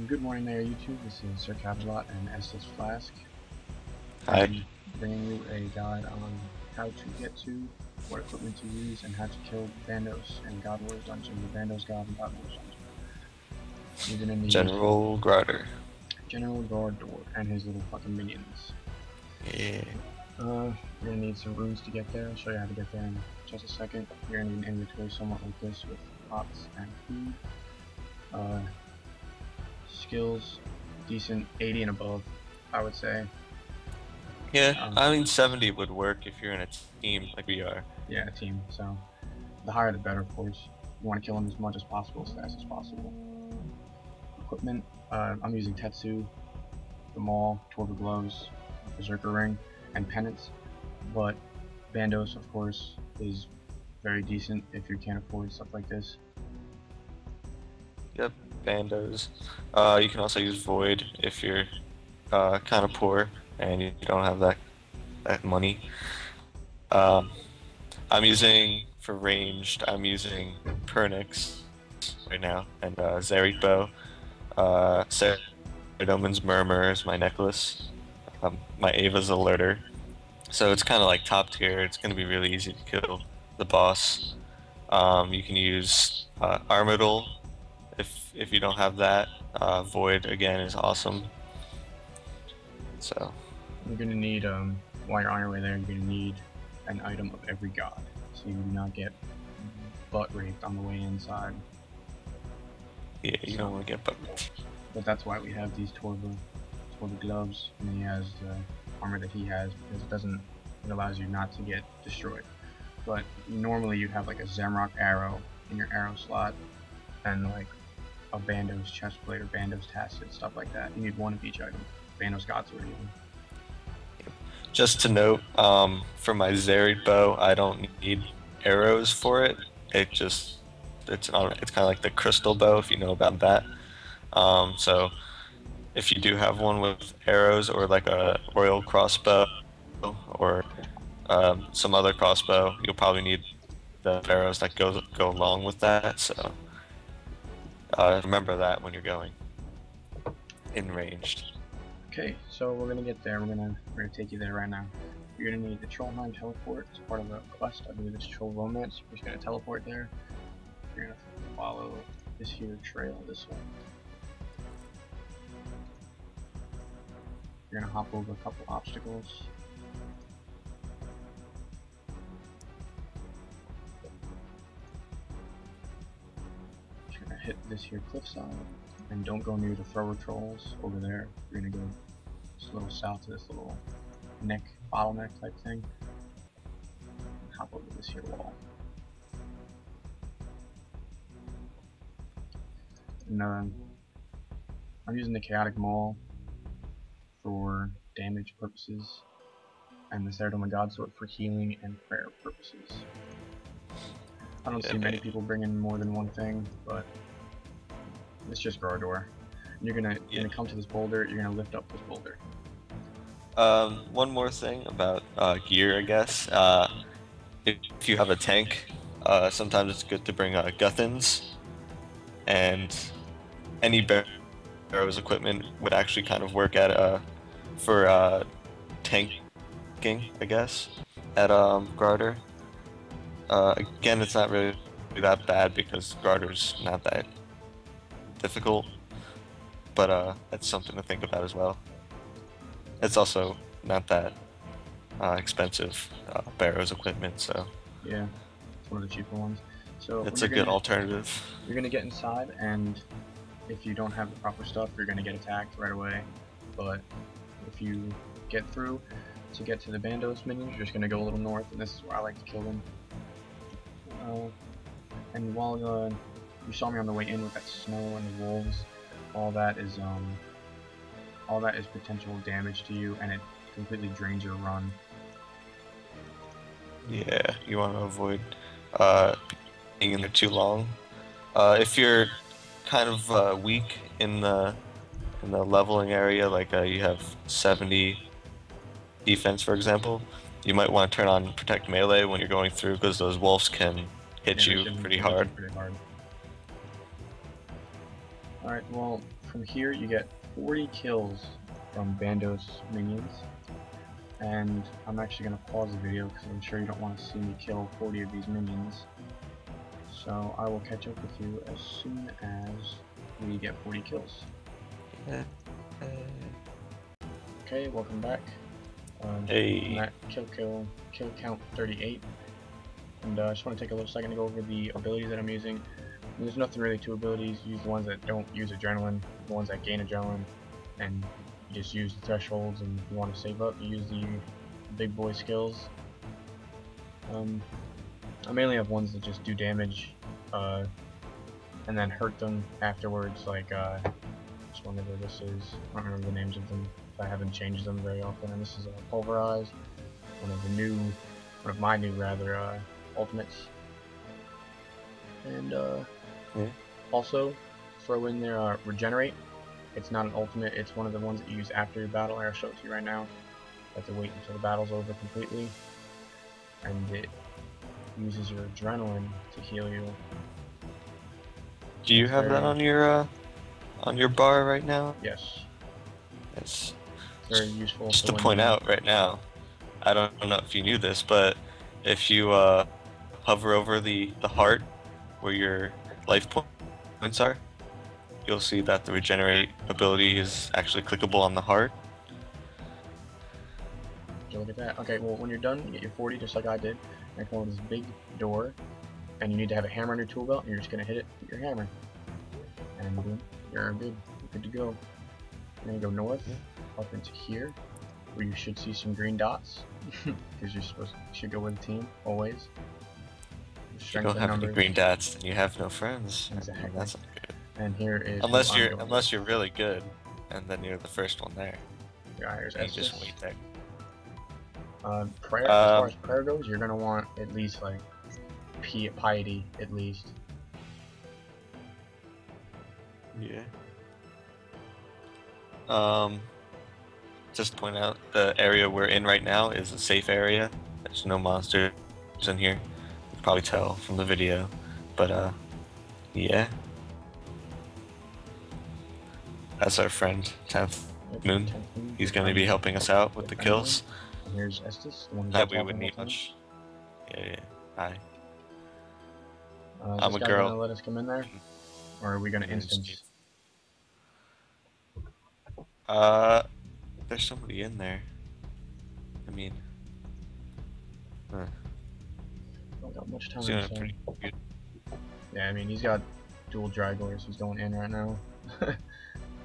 Good morning there, YouTube. This is Sir Cabsalot and Estus Flask. Hi. I'm bringing you a guide on how to get to, what equipment to use, and how to kill Bandos in God Wars Dungeon, the Bandos God and God Wars Dungeon. You're gonna need General Graardor. General Graardor and his little fucking minions. Yeah. You're gonna need some runes to get there. I'll show you how to get there in just a second. You're gonna need an inventory somewhat like this with pots and food. Skills, decent, 80 and above, I would say. Yeah, I mean 70 would work if you're in a team like we are. Yeah, a team, so the higher the better, of course. You want to kill them as much as possible, as fast as possible. Equipment, I'm using Tetsu, the Maul, Torva Gloves, Berserker Ring, and Penance, but Bandos, of course, is very decent if you can't afford stuff like this. Yep, Bandos. You can also use Void if you're kind of poor and you don't have that money. I'm using, for ranged, I'm using Pernix right now, and Zerik Bow. Saradomin's Murmur is my necklace. My Ava's Alerter. So it's kind of like top tier. It's going to be really easy to kill the boss. You can use Armadil if you don't have that. Void again is awesome. So you're gonna need while you're on your way there, you're gonna need an item of every god, so you do not get butt raped on the way inside. Yeah, you don't want to get butt raped. But that's why we have these Torva gloves, and he has the armor that he has, because it allows you not to get destroyed. But normally you'd have like a Zamrock arrow in your arrow slot, and like a Bandos chestplate or Bandos Tacet, stuff like that. You need one of each item. Bandos Godsword even. Just to note, for my Zerik Bow, I don't need arrows for it. It's kind of like the crystal bow, if you know about that. So if you do have one with arrows, or like a royal crossbow or some other crossbow, you'll probably need the arrows that go along with that. So remember that when you're going in ranged. Okay, so we're gonna get there. We're gonna take you there right now. You're gonna need the Trollheim teleport. It's part of the quest. I believe it's Troll Romance. You're just gonna teleport there. You're gonna follow this here trail this way. You're gonna hop over a couple obstacles. You're gonna hit this here cliffside, and don't go near the thrower trolls over there. You're gonna go just a little south to this little bottleneck type thing, and hop over this here wall. And I'm using the Chaotic Maul for damage purposes, and the Saradomin Godsword for healing and prayer purposes. I don't see many people bringing more than one thing, but it's just Graardor. You're gonna come to this boulder. You're gonna lift up this boulder. One more thing about gear, I guess. If you have a tank, sometimes it's good to bring Guthans, and any Barrows equipment would actually kind of work at for tanking, I guess, at Graardor. Again, it's not really that bad because Graardor's not that difficult, but that's something to think about as well. It's also not that expensive Barrows equipment, so yeah, it's one of the cheaper ones. So it's a good alternative. You're gonna get inside, and if you don't have the proper stuff, you're gonna get attacked right away. But if you get through to get to the Bandos minions, you're just gonna go a little north, and this is where I like to kill them. And while you saw me on the way in with that snow and the wolves, all that is potential damage to you, and it completely drains your run. Yeah, you want to avoid being in there too long. If you're kind of weak in the leveling area, like you have 70 defense, for example, you might want to turn on Protect Melee when you're going through, because those wolves can hit you pretty hard. Alright, well, from here you get 40 kills from Bandos minions, and I'm actually going to pause the video because I'm sure you don't want to see me kill 40 of these minions. So I will catch up with you as soon as we get 40 kills. Okay, welcome back. Hey. I'm at kill count 38, and I just want to take a little second to go over the abilities that I'm using. There's nothing really to abilities. Use the ones that don't use adrenaline, the ones that gain adrenaline, and you just use the thresholds. And if you want to save up, you use the big boy skills. I mainly have ones that just do damage and then hurt them afterwards, like just whatever this is. I don't remember the names of them. I haven't changed them very often. And this is Pulverize, one of my new ultimates. And also throw in there Regenerate. It's not an ultimate, it's one of the ones that you use after your battle. I'll show it to you right now. You have to wait until the battle's over completely. And it uses your adrenaline to heal you. Do you have that on your bar right now? Yes. It's very useful. Just to point out right now, I don't know if you knew this, but if you hover over the heart where your life points are, you'll see that the regenerate ability is actually clickable on the heart. Look at that. Okay, well when you're done, you get your 40 just like I did. And come over this big door, and you need to have a hammer on your tool belt, and you're just gonna hit it with your hammer. And boom, you're good to go. And then you go north, up into here, where you should see some green dots, because you should go with the team always. If you don't have any green dots, then you have no friends. Exactly. That's not good. And here is unless you're really good, and then you're the first one there. Yeah, here's Estus. Just wait there. Prayer. As far as prayer goes, you're gonna want at least like piety, at least. Yeah. Just point out the area we're in right now is a safe area. There's no monsters in here. You can probably tell from the video, but yeah. That's our friend 10th Moon. He's going to be helping us out with the kills. And here's Estus, the one that we would need much. Yeah. Hi. I'm a girl. Gonna let us come in there, or are we gonna instance? There's somebody in there. I mean, Don't got much time. he's doing pretty good. Yeah, I mean he's got dual Dragors. He's going in right now.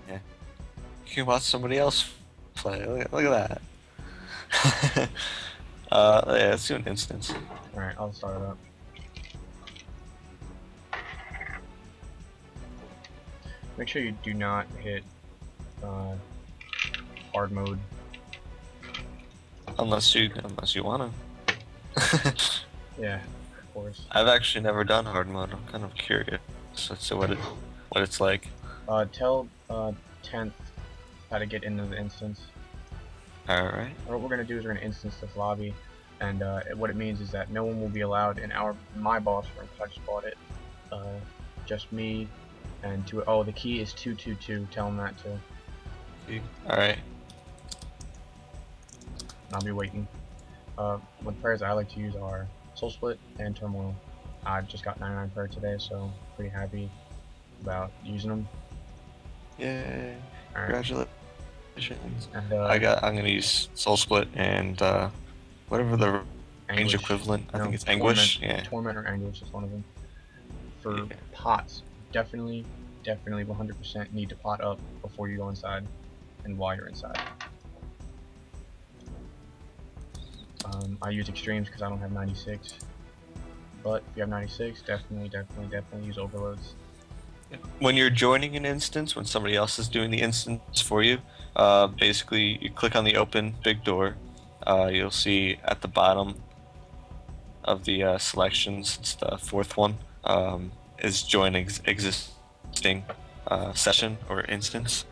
Yeah. You can watch somebody else play. Look at that. Yeah, let's do an instance. Alright, I'll start it up. Make sure you do not hit hard mode. Unless you wanna. Yeah, of course. I've actually never done hard mode. I'm kind of curious as to what it's like. Tell 10th how to get into the instance. Alright. What we're gonna do is we're gonna instance this lobby, and what it means is that no one will be allowed in my boss room. I just bought it. Just me and the key is 222. Tell him that too. Alright. I'll be waiting. What prayers I like to use are Soul Split and Turmoil. I just got 99 prayer today, so pretty happy about using them. Yay! Right. Congratulations. And, I'm gonna use Soul Split and whatever the range equivalent. I think it's Anguish. Torment or Anguish is one of them. For pots, definitely 100% need to pot up before you go inside and while you're inside. I use extremes because I don't have 96, but if you have 96, definitely use overloads. When you're joining an instance, when somebody else is doing the instance for you, basically you click on the open big door. You'll see at the bottom of the selections, it's the fourth one, is join existing session or instance,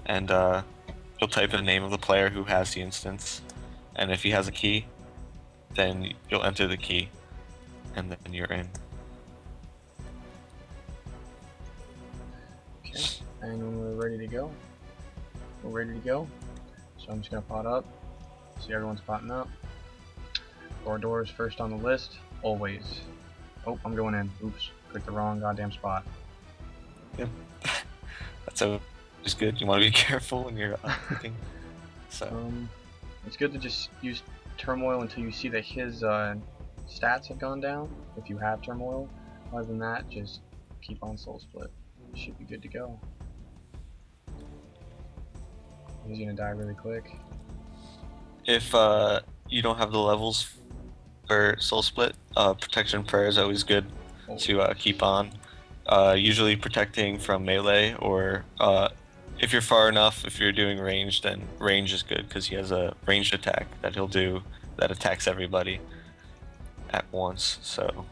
and you'll type in the name of the player who has the instance, and if he has a key, then you'll enter the key, and then you're in. Okay, And when we're ready to go, we're ready to go. So I'm just gonna pot up. See, everyone's potting up. Graardor is first on the list, always. Oh, I'm going in. Oops, clicked the wrong goddamn spot. Yep. That's always good. You want to be careful when you're clicking. So. It's good to just use turmoil until you see that his stats have gone down, if you have turmoil. Other than that, just keep on soul split. You should be good to go. He's gonna die really quick. If you don't have the levels for soul split, protection prayer is always good to keep on. Usually protecting from melee, or if you're far enough, if you're doing range, then range is good because he has a ranged attack that he'll do that attacks everybody at once. So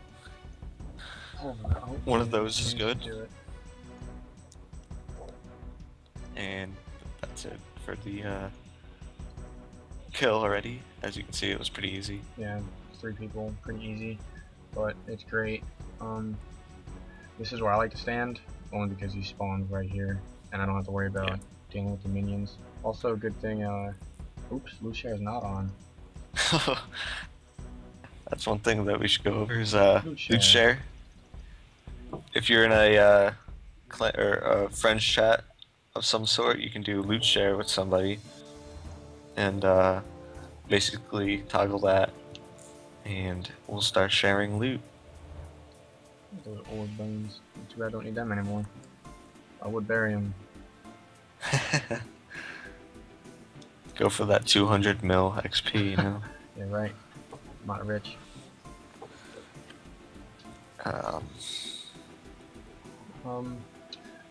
one of those is good. And that's it for the kill already. As you can see, it was pretty easy. Yeah, 3 people, pretty easy, but it's great. This is where I like to stand, only because he spawns right here, and I don't have to worry about dealing with the minions. Also, a good thing, oops, loot share is not on. That's one thing that we should go over is loot share. If you're in a friends chat of some sort, you can do loot share with somebody, and basically toggle that, and we'll start sharing loot. Those old bones. Too bad I don't need them anymore. I would bury them. Go for that 200 mil XP, you know? Yeah, right. I'm not rich.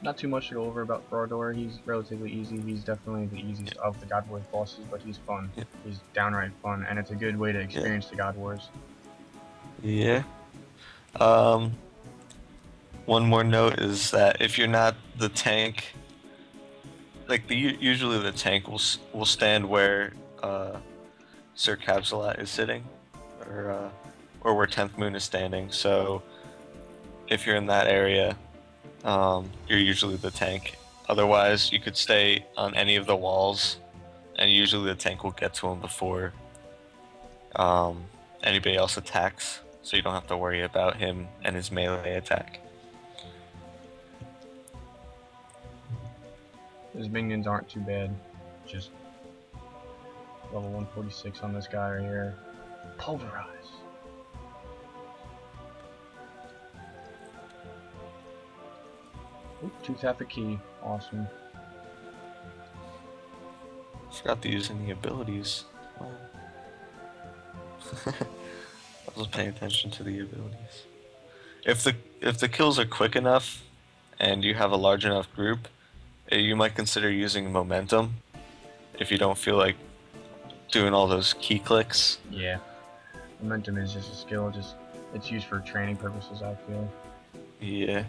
Not too much to go over about Graardor. He's relatively easy. He's definitely the easiest of the God Wars bosses, but he's fun. He's downright fun, and it's a good way to experience the God Wars. Yeah. One more note is that if you're not the tank, like usually the tank will stand where Sir Cabsalot is sitting, or where 10th Moon is standing. So if you're in that area, you're usually the tank. Otherwise, you could stay on any of the walls, and usually the tank will get to him before anybody else attacks. So you don't have to worry about him and his melee attack. His minions aren't too bad. Just level 146 on this guy right here. Pulverize. Ooh, 2 tap a key. Awesome. Forgot to use any abilities. Oh. I wasn't paying attention to the abilities. If the kills are quick enough, and you have a large enough group, you might consider using momentum if you don't feel like doing all those key clicks. Yeah, momentum is just a skill. It's used for training purposes, I feel. Yeah.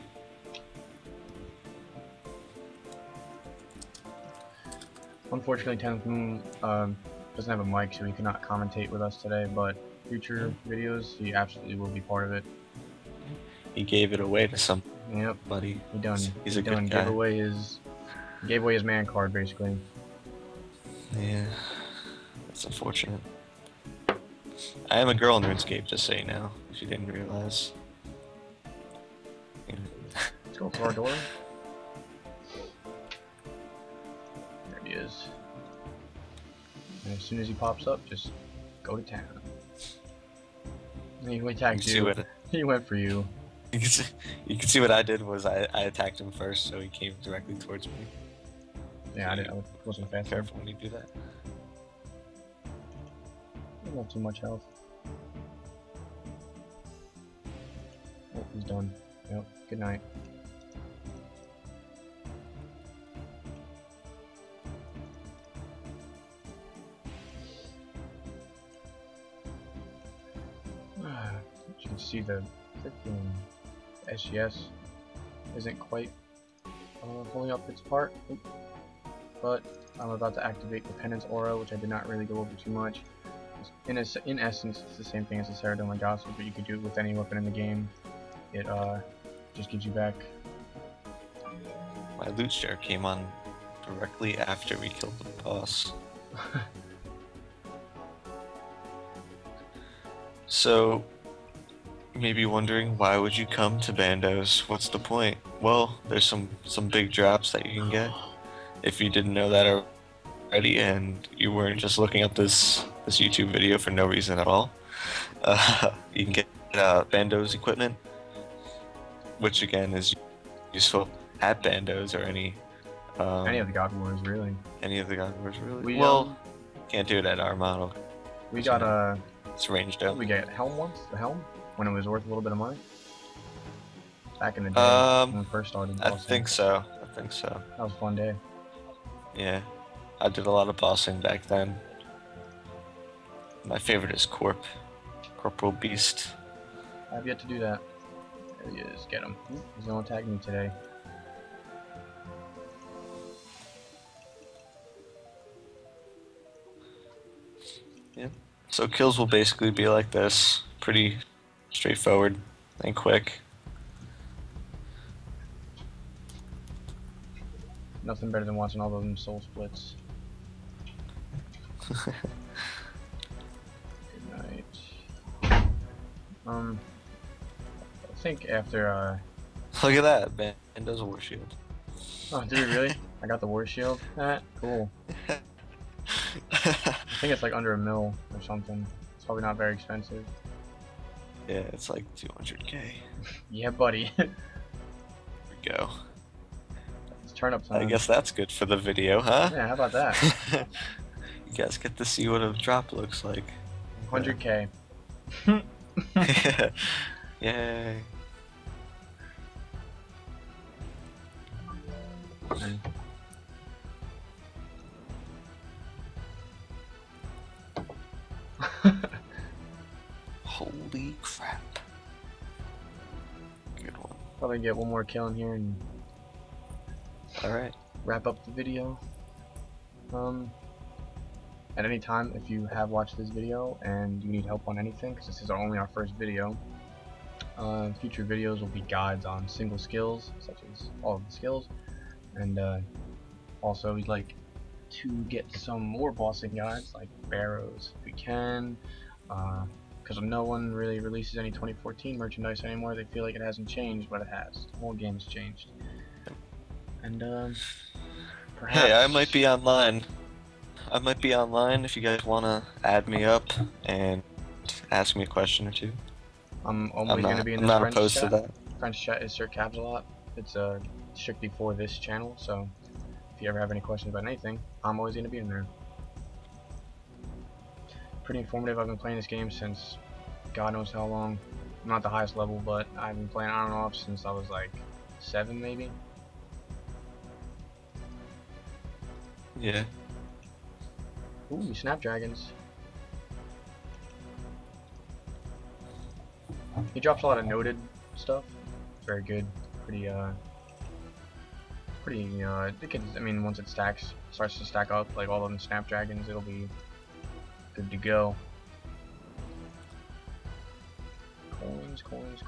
Unfortunately, 10th Moon doesn't have a mic, so he cannot commentate with us today. But future videos, he absolutely will be part of it. He gave it away to some. Yep, buddy. He's a good guy. Gave away his man card, basically. Yeah, that's unfortunate. I am a girl in RuneScape, just so you know, if you didn't realize. Let's go for our door. There he is. And as soon as he pops up, just go to town. He attacked you. He went for you. You can see what I did was I attacked him first, so he came directly towards me. Yeah, I wasn't fast. Careful when you do that. I don't have too much health. Oh, he's done. Yep, good night. You can see the freaking SGS isn't quite holding up its part. Oop. But I'm about to activate the Penance Aura, which I did not really go over too much. In essence, it's the same thing as the Ceradoma God Sword, but you could do it with any weapon in the game. It just gives you back my loot share came on directly after we killed the boss. So, you may be wondering, why would you come to Bandos? What's the point? Well, there's some big drops that you can get. If you didn't know that already, and you weren't just looking up this YouTube video for no reason at all, you can get Bandos equipment, which again is useful at Bandos or any of the God Wars, really. Any of the God Wars, really. We, well, can't do it at our model. We got it's ranged out. We got Helm once. The Helm when it was worth a little bit of money. Back in the day when we first started. I think so. That was a fun day. Yeah, I did a lot of bossing back then. My favorite is Corporal Beast. I've yet to do that. There he is. Get him. He's gonna attack me today. Yeah. So kills will basically be like this. Pretty straightforward and quick. Nothing better than watching all of them soul splits. Good night. I think after Look at that, Bandos War Shield. Oh, dude, really? I got the War Shield. Cool. I think it's like under $1 mil or something. It's probably not very expensive. Yeah, it's like 200k. Yeah, buddy. There we go. It's turn up time. I guess that's good for the video, huh? Yeah, how about that? You guys get to see what a drop looks like. 100k. Yay. Holy crap. Good one. Probably get one more kill in here and Alright. wrap up the video. At any time, if you have watched this video and you need help on anything, because this is only our first video, future videos will be guides on single skills, such as all of the skills, and also we'd like to get some more bossing guides like Barrows if we can, because no one really releases any 2014 merchandise anymore. They feel like it hasn't changed, but it has. The whole game has changed. And perhaps... Hey, I might be online. If you guys want to add me up and ask me a question or two. I'm only going to be in the French opposed chat. to that. French chat is Sir Cabsalot. It's strictly for this channel, so if you ever have any questions about anything, I'm always going to be in there. Pretty informative. I've been playing this game since God knows how long. I'm not the highest level, but I've been playing on and off since I was like 7 maybe. Yeah. Ooh, snapdragons. He drops a lot of noted stuff. It's very good. Pretty it can, I mean, once it starts to stack up, like all of them snapdragons, it'll be good to go. Coins.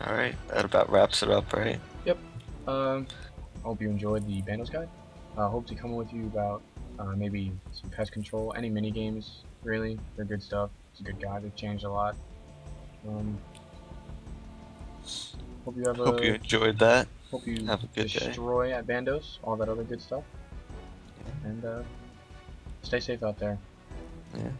Alright, that about wraps it up, right? Yep. Hope you enjoyed the Bandos guide. Hope to come with you about maybe some pest control, any mini games. Really, they're good stuff. It's a good guide. They've changed a lot. Hope you enjoyed that. Hope you have a good destroy day at Bandos, all that other good stuff. Yeah. And stay safe out there. Yeah.